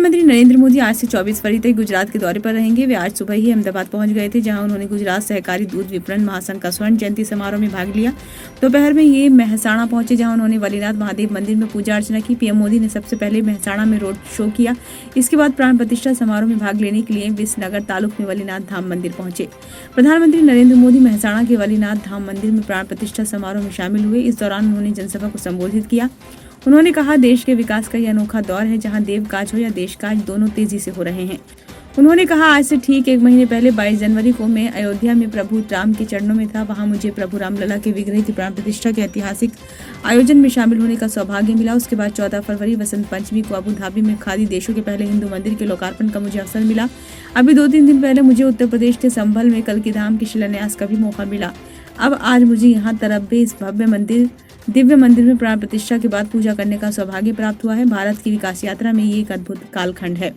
प्रधानमंत्री नरेंद्र मोदी आज से 24 फरवरी तक गुजरात के दौरे पर रहेंगे। वे आज सुबह ही अहमदाबाद पहुंच गए थे, जहां उन्होंने गुजरात सहकारी दूध विपणन महासंघ का स्वर्ण जयंती समारोह में भाग लिया। दोपहर में ये मेहसाणा पहुंचे, जहां उन्होंने वलीनाथ महादेव मंदिर में पूजा अर्चना की। पीएम मोदी ने सबसे पहले मेहसाणा में रोड शो किया। इसके बाद प्राण प्रतिष्ठा समारोह में भाग लेने के लिए विसनगर तालुक में वलीनाथ धाम मंदिर पहुंचे। प्रधानमंत्री नरेंद्र मोदी मेहसाणा के वलीनाथ धाम मंदिर में प्राण प्रतिष्ठा समारोह में शामिल हुए। इस दौरान उन्होंने जनसभा को संबोधित किया। उन्होंने कहा, देश के विकास का यह अनोखा दौर है, जहां देव काज हो या देश काज दोनों तेजी से हो रहे हैं। उन्होंने कहा, आज से ठीक एक महीने पहले 22 जनवरी को मैं अयोध्या में प्रभु राम के चरणों में था। वहां मुझे प्रभु रामलला के विग्रह की प्राण प्रतिष्ठा के ऐतिहासिक आयोजन में शामिल होने का सौभाग्य मिला। उसके बाद 14 फरवरी वसंत पंचमी को अबू धाबी में खादी देशों के पहले हिंदू मंदिर के लोकार्पण का मुझे अवसर मिला। अभी 2-3 दिन पहले मुझे उत्तर प्रदेश के संभल में कल्कि धाम के शिलान्यास का भी मौका मिला। अब आज मुझे यहाँ तरब्बे इस भव्य दिव्य मंदिर में प्राण प्रतिष्ठा के बाद पूजा करने का सौभाग्य प्राप्त हुआ है। भारत की विकास यात्रा में ये एक अद्भुत कालखंड है।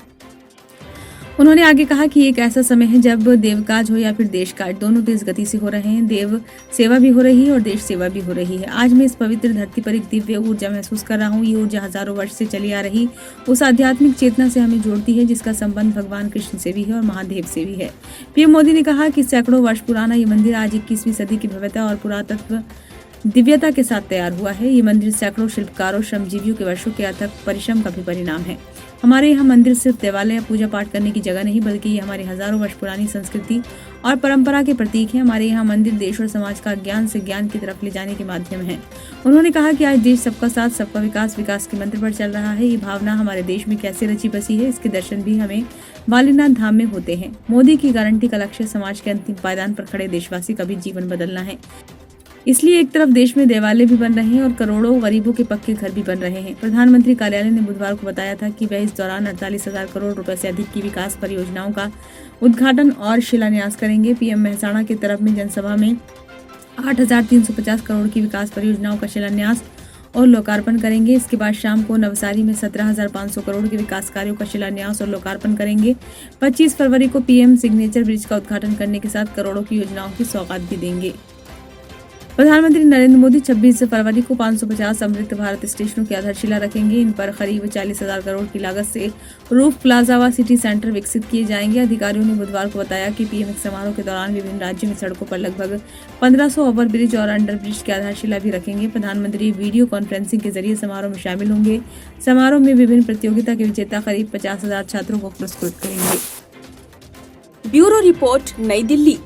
उन्होंने आगे कहा कि एक ऐसा समय है जब देवकाज हो या फिर देश काज दोनों तेज गति से हो रहे हैं। देव सेवा भी हो रही है और देश सेवा भी हो रही है। आज मैं इस पवित्र धरती पर एक दिव्य ऊर्जा महसूस कर रहा हूँ। ये ऊर्जा हजारों वर्ष से चली आ रही उस आध्यात्मिक चेतना से हमें जोड़ती है, जिसका संबंध भगवान कृष्ण से भी है और महादेव से भी है। पीएम मोदी ने कहा कि सैकड़ों वर्ष पुराना ये मंदिर आज 21वीं सदी की भव्यता और पुरातत्व दिव्यता के साथ तैयार हुआ है। ये मंदिर सैकड़ों शिल्पकारों श्रमजीवियों के वर्षों के अथक परिश्रम का भी परिणाम है। हमारे यहाँ मंदिर सिर्फ देवालय या पूजा पाठ करने की जगह नहीं, बल्कि ये हमारी हजारों वर्ष पुरानी संस्कृति और परंपरा के प्रतीक है। हमारे यहाँ मंदिर देश और समाज का ज्ञान से ज्ञान की तरफ ले जाने के माध्यम है। उन्होंने कहा कि आज देश सबका साथ सबका विकास के मंत्र पर चल रहा है। ये भावना हमारे देश में कैसे रची बसी है, इसके दर्शन भी हमें वालीनाथ धाम में होते हैं। मोदी की गारंटी का लक्ष्य समाज के अंतिम पायदान पर खड़े देशवासी का भी जीवन बदलना है। इसलिए एक तरफ देश में देवालय भी बन रहे हैं और करोड़ों गरीबों के पक्के घर भी बन रहे हैं। प्रधानमंत्री कार्यालय ने बुधवार को बताया था कि वह इस दौरान 48,000 करोड़ रुपए से अधिक की विकास परियोजनाओं का उद्घाटन और शिलान्यास करेंगे। पीएम मेहसाणा की तरफ में जनसभा में 8,350 करोड़ की विकास परियोजनाओं का शिलान्यास और लोकार्पण करेंगे। इसके बाद शाम को नवसारी में 17,500 करोड़ के विकास कार्यों का शिलान्यास और लोकार्पण करेंगे। 25 फरवरी को पीएम सिग्नेचर ब्रिज का उद्घाटन करने के साथ करोड़ों की योजनाओं की सौगात भी देंगे। प्रधानमंत्री नरेंद्र मोदी 26 फरवरी को 550 अमृत भारत स्टेशनों की आधारशिला रखेंगे। इन पर करीब 40,000 करोड़ की लागत से रूफ प्लाजा व सिटी सेंटर विकसित किए जाएंगे। अधिकारियों ने बुधवार को बताया कि पीएम समारोह के दौरान विभिन्न राज्यों में सड़कों पर लगभग 1500 ओवर ब्रिज और अंडर ब्रिज की आधारशिला भी रखेंगे। प्रधानमंत्री वीडियो कॉन्फ्रेंसिंग के जरिए समारोह में शामिल होंगे। समारोह में विभिन्न प्रतियोगिता के विजेता करीब 50,000 छात्रों को पुरस्कृत करेंगे। ब्यूरो रिपोर्ट, नई दिल्ली।